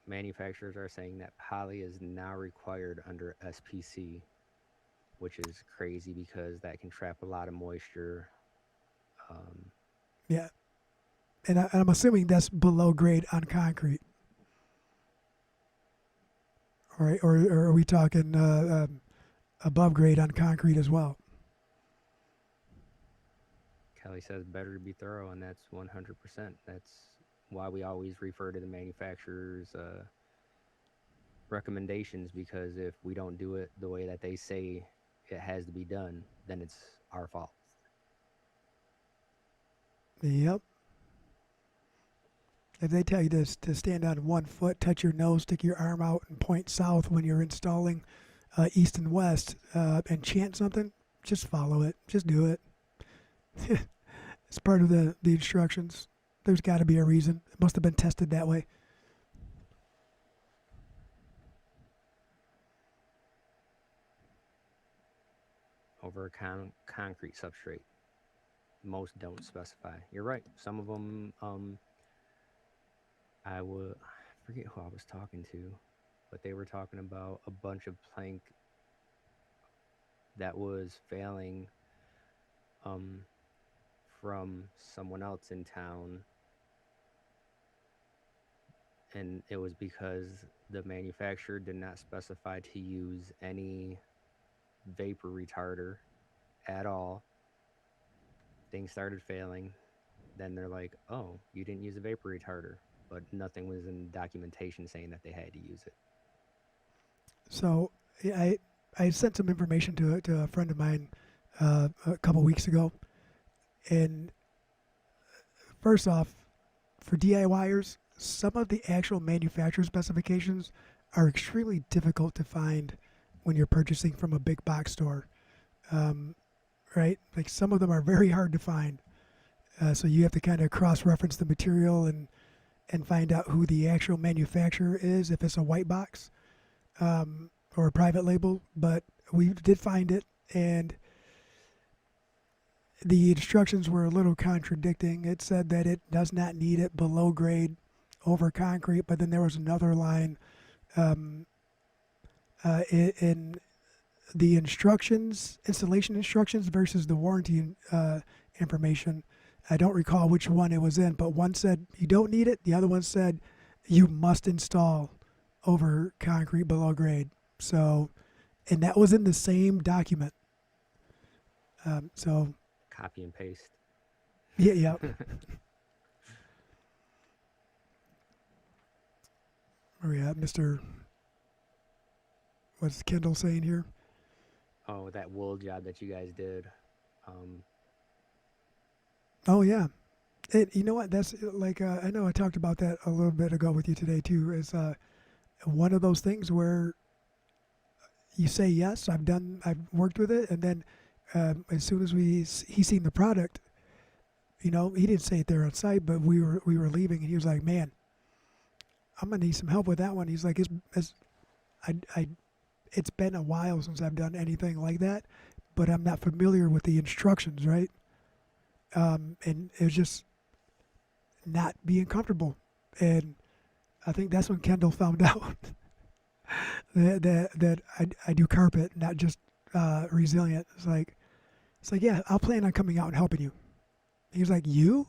manufacturers are saying that poly is now required under SPC, which is crazy because that can trap a lot of moisture. Yeah. And I'm assuming that's below grade on concrete. All right. Or are we talking above grade on concrete as well? Kelly says better to be thorough, and that's 100%. That's why we always refer to the manufacturer's recommendations, because if we don't do it the way that they say it has to be done, then it's our fault. Yep. If they tell you to stand on 1 foot, touch your nose, stick your arm out, and point south when you're installing east and west, and chant something, just follow it. Just do it. It's part of the instructions. There's got to be a reason. It must have been tested that way. Over a concrete substrate. Most don't specify. You're right. Some of them, I forget who I was talking to, but they were talking about a bunch of plank that was failing from someone else in town, and it was because the manufacturer did not specify to use any vapor retarder at all. Things started failing. Then they're like, oh, you didn't use a vapor retarder, but nothing was in documentation saying that they had to use it. So I sent some information to a friend of mine a couple weeks ago. And first off, for DIYers, some of the actual manufacturer specifications are extremely difficult to find when you're purchasing from a big box store, right? Like some of them are very hard to find. So you have to kind of cross-reference the material and find out who the actual manufacturer is, if it's a white box or a private label. But we did find it, and the instructions were a little contradicting. It said that it does not need it below grade over concrete, but then there was another line in the instructions, installation instructions versus the warranty information. I don't recall which one it was in, but one said you don't need it. The other one said you must install over concrete below grade. So, and that was in the same document. So, Copy and paste. yeah. Where we at, Mr. What's Kendall saying here? Oh, that wool job that you guys did. Oh yeah, you know what? That's like I know I talked about that a little bit ago with you today too. Is one of those things where you say yes, I've worked with it, and then as soon as he seen the product, he didn't say it there on site, but we were leaving, and he was like, "Man, I'm gonna need some help with that one." He's like, it's been a while since I've done anything like that, but I'm not familiar with the instructions, right? And it was just not being comfortable. And I think that's when Kendall found out that I do carpet, not just resilient. It's like, yeah, I'll plan on coming out and helping you. He was like, you?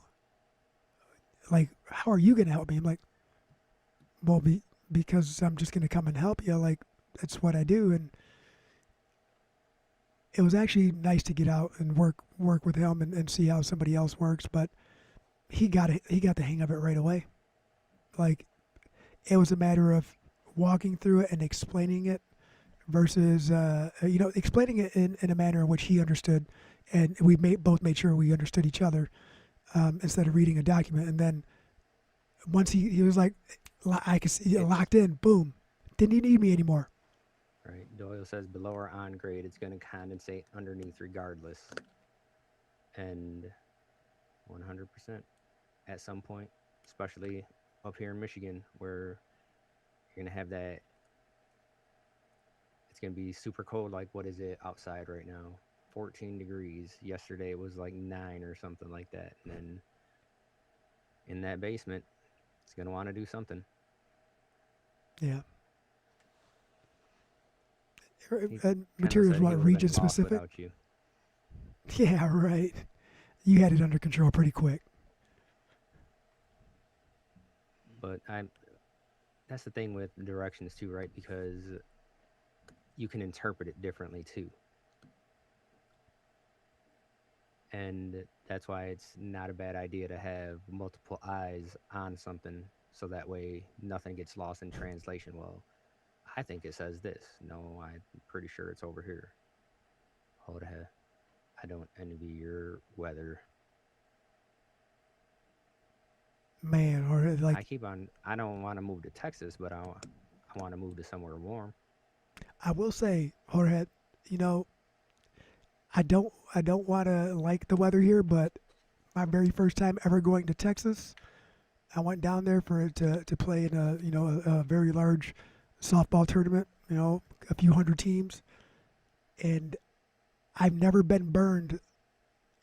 Like, how are you going to help me? I'm like, well, because I'm just going to come and help you. Like, that's what I do. And it was actually nice to get out and work with him and see how somebody else works, but he got the hang of it right away. Like, it was a matter of walking through it and explaining it versus explaining it in a manner in which he understood, and we both made sure we understood each other instead of reading a document. And then once he was like, I could see locked in, boom, didn't need me anymore. Right. Doyle says below or on grade, it's going to condensate underneath regardless. And 100% at some point, especially up here in Michigan, where you're going to have that. It's going to be super cold. Like, what is it outside right now? 14 degrees. Yesterday it was like 9 or something like that. And then in that basement, it's going to want to do something. Yeah. Materials, what, region specific? You. Yeah, right. You had it under control pretty quick. But that's the thing with directions too, right? Because you can interpret it differently too. And that's why it's not a bad idea to have multiple eyes on something, so that way nothing gets lost in translation. Well, I think it says this. No, I'm pretty sure it's over here. Hold ahead. I don't envy your weather. Man, or like I don't want to move to Texas, but I want to move to somewhere warm. I will say, Jorge, I don't want to like the weather here, but my very first time ever going to Texas, I went down there to play in a very large softball tournament, a few hundred teams, and I've never been burned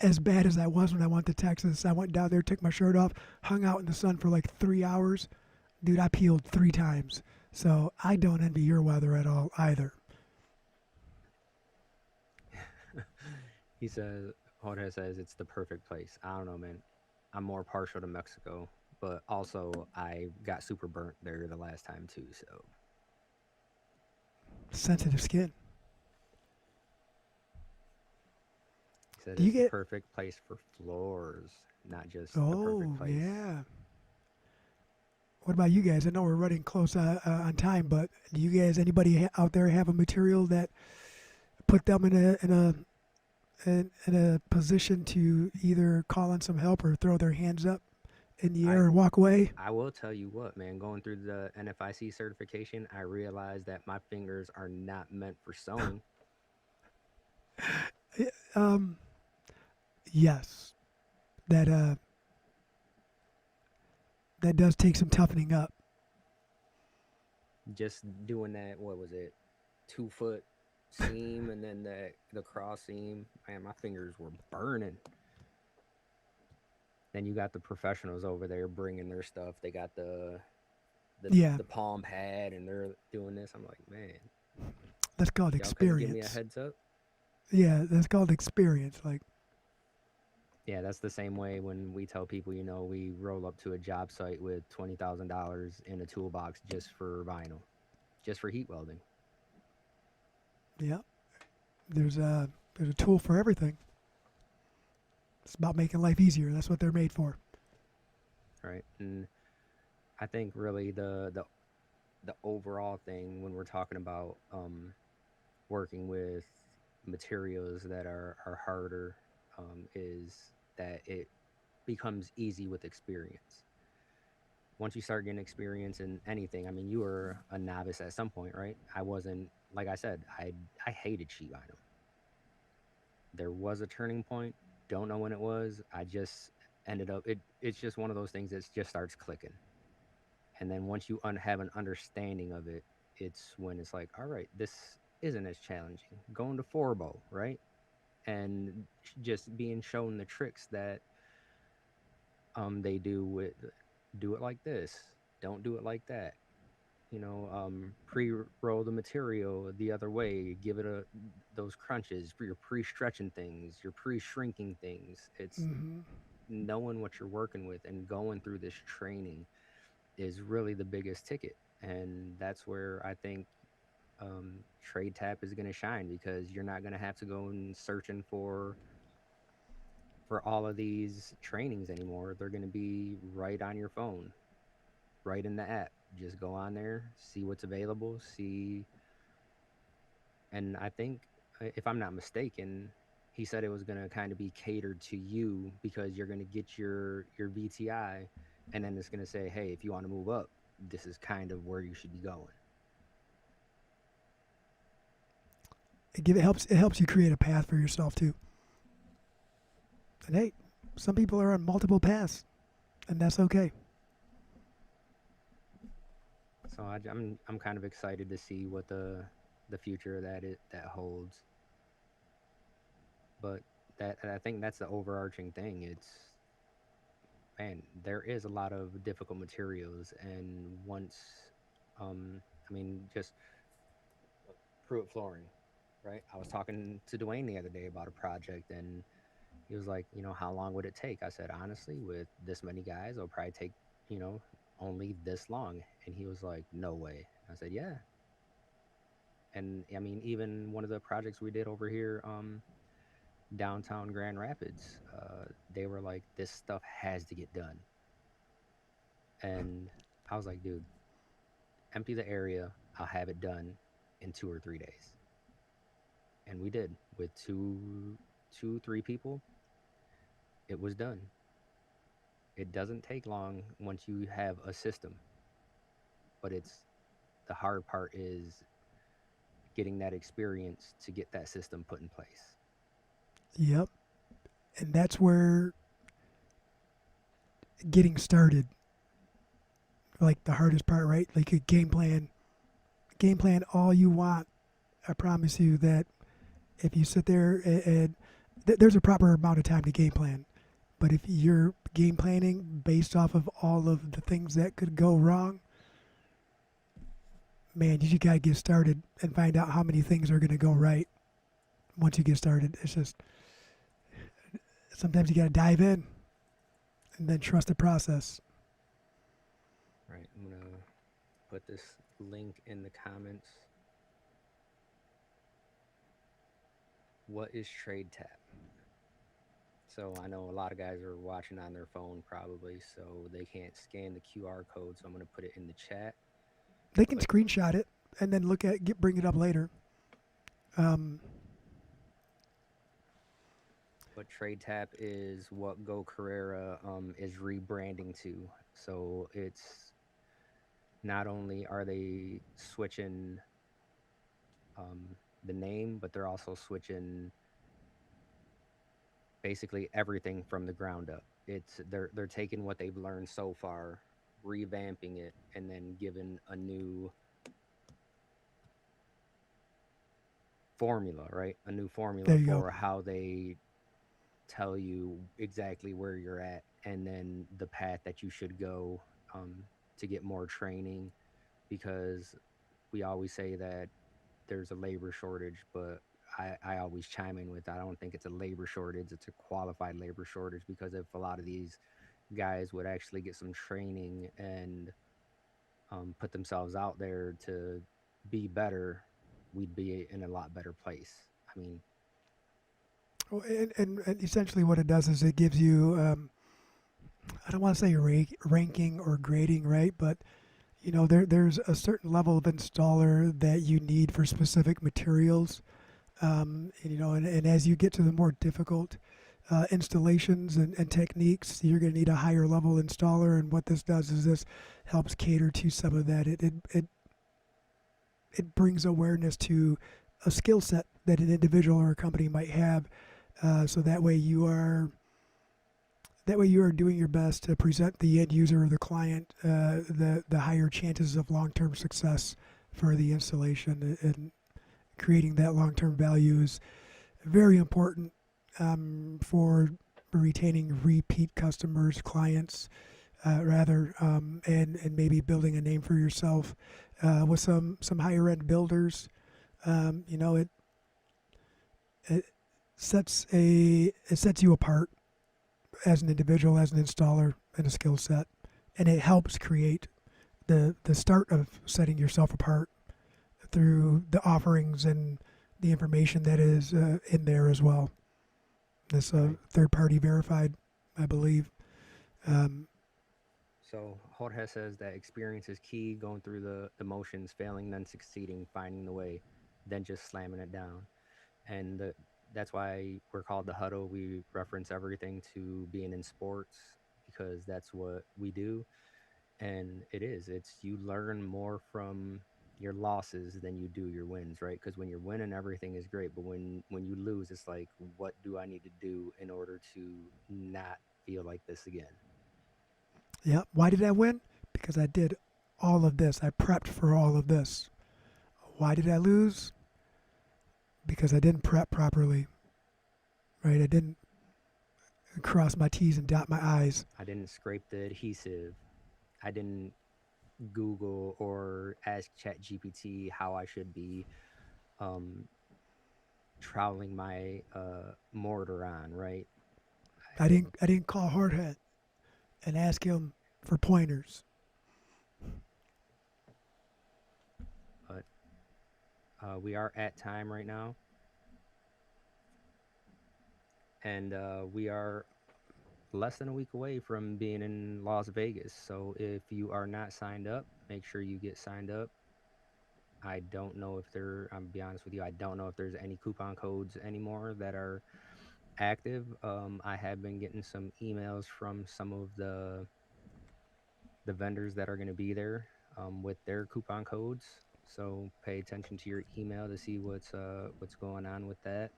as bad as I was when I went to Texas. I went down there, took my shirt off, hung out in the sun for like 3 hours. Dude, I peeled 3 times. So I don't envy your weather at all either. He says, Jorge says it's the perfect place. I don't know, man. I'm more partial to Mexico, but also I got super burnt there the last time too, so. Sensitive skin. He said it's the perfect place for floors, not just the perfect place. Oh, yeah. What about you guys? I know we're running close on time, but do you guys, anybody out there have a material that put them in a position to either call on some help or throw their hands up in the air and walk away? I will tell you what, man, going through the NFIC certification, I realized that my fingers are not meant for sewing. Yes. That does take some toughening up. Just doing that, what was it, 2 foot seam and then the cross seam, man, my fingers were burning. Then you got the professionals over there bringing their stuff. They got the palm pad and they're doing this. I'm like, man, that's called experience. Give me a heads up. Yeah, that's called experience. Like, Yeah, that's the same way when we tell people, we roll up to a job site with $20,000 in a toolbox just for vinyl, just for heat welding, Yeah, there's a tool for everything. It's about making life easier. That's what they're made for. right? And I think really the overall thing when we're talking about working with materials that are harder, is that it becomes easy with experience. Once you start getting experience in anything, I mean, you were a novice at some point, right? I wasn't. Like I said, I hated sheet vinyl. There was a turning point. Don't know when it was. I just ended up. It's just one of those things that just starts clicking. And then once you have an understanding of it, it's when it's like, all right, this isn't as challenging. Going to Forbo, right? And just being shown the tricks that they do with, do it like this, don't do it like that. Pre-roll the material the other way, give it a those crunches for your pre-stretching things, your pre-shrinking things. It's Hmm. knowing what you're working with and going through this training is really the biggest ticket. And that's where I think trade tap is going to shine, because you're not going to have to go and searching for all of these trainings anymore. They're going to be right on your phone, right in the app. Just go on there, see what's available, see. And I think, if I'm not mistaken, he said it was going to kind of be catered to you, because you're going to get your VTI, and then it's going to say, hey, if you want to move up, this is kind of where you should be going. It helps you create a path for yourself too. And hey, some people are on multiple paths, and that's okay. So I'm kind of excited to see what the future of that holds. But that, I think that's the overarching thing. It's, man, there is a lot of difficult materials, and once, I mean, just Pruitt flooring, right? I was talking to Dwayne the other day about a project, and he was like, how long would it take? I said, honestly, with this many guys, it'll probably take, you know, only this long. And he was like, no way. I said, yeah. And I mean, even one of the projects we did over here, downtown Grand Rapids, they were like, this stuff has to get done. And I was like, dude, empty the area. I'll have it done in 2 or 3 days. And we did with three people. It was done. It doesn't take long once you have a system, but it's the hard part is getting that experience to get that system put in place. Yep. And that's where getting started, like the hardest part, right? Like a game plan all you want. I promise you that if you sit there and there's a proper amount of time to game plan. But if you're game planning based off of all of the things that could go wrong, man, you just got to get started and find out how many things are going to go right once you get started. It's just sometimes you got to dive in and then trust the process. Right. I'm going to put this link in the comments. What is Trade Tap? So I know a lot of guys are watching on their phone probably, so they can't scan the QR code. So I'm going to put it in the chat. They can But screenshot it and then bring it up later. Um, but Trade Tap is what Go Carrera is rebranding to. So it's not only are they switching the name, but they're also switching basically everything from the ground up. It's they're taking what they've learned so far, revamping it, and then giving a new formula, right? A new there formula you go. for how they tell you exactly where you're at, and then the path that you should go to get more training. Because we always say that there's a labor shortage, but I always chime in with, I don't think it's a labor shortage, it's a qualified labor shortage, because if a lot of these guys would actually get some training and put themselves out there to be better, we'd be in a lot better place. I mean, Well, and essentially what it does is it gives you, I don't want to say ranking or grading, right? But there's a certain level of installer that you need for specific materials. And as you get to the more difficult installations and techniques, you're going to need a higher level installer. And what this does is this helps cater to some of that. It brings awareness to a skill set that an individual or a company might have, so that way you are doing your best to present the end user or the client the higher chances of long-term success for the installation. And creating that long-term value is very important for retaining repeat customers, clients, and maybe building a name for yourself with some higher end builders. It sets you apart as an individual, as an installer, and a skill set, and it helps create the start of setting yourself apart through the offerings and the information that is in there as well. This third party verified, I believe. So Jorge says that experience is key, going through the motions, failing, then succeeding, finding the way, then just slamming it down. And that's why we're called the Huddle. We reference everything to being in sports, because that's what we do. And it's you learn more from your losses than you do your wins, right? Because when you're winning, everything is great, but when you lose, it's like, what do I need to do in order to not feel like this again? Yeah. Why did I win? Because I did all of this. I prepped for all of this. Why did I lose? Because I didn't prep properly, right? I didn't cross my T's and dot my I's. I didn't scrape the adhesive. I didn't Google or ask ChatGPT how I should be troweling my mortar on, right? I didn't call Hardhead and ask him for pointers. But we are at time right now. And we are less than a week away from being in Las Vegas. So if you are not signed up, make sure you get signed up. I don't know if I'm be honest with you, I don't know if there's any coupon codes anymore that are active. I have been getting some emails from some of the vendors that are going to be there with their coupon codes. So pay attention to your email to see what's going on with that.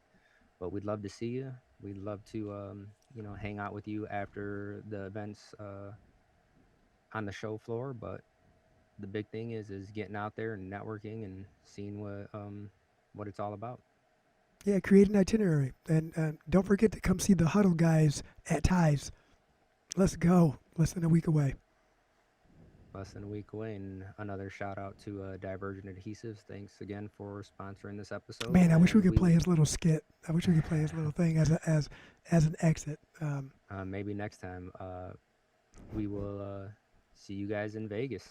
But we'd love to see you. We'd love to hang out with you after the events on the show floor. But the big thing is getting out there and networking and seeing what it's all about. Yeah, create an itinerary. And don't forget to come see the Huddle guys at Ties. Let's go. Less than a week away. Less than a week away. And another shout out to Divergent Adhesives. Thanks again for sponsoring this episode. Man, I wish we could play his little skit. I wish we could play his little thing as an exit. Maybe next time we will see you guys in Vegas.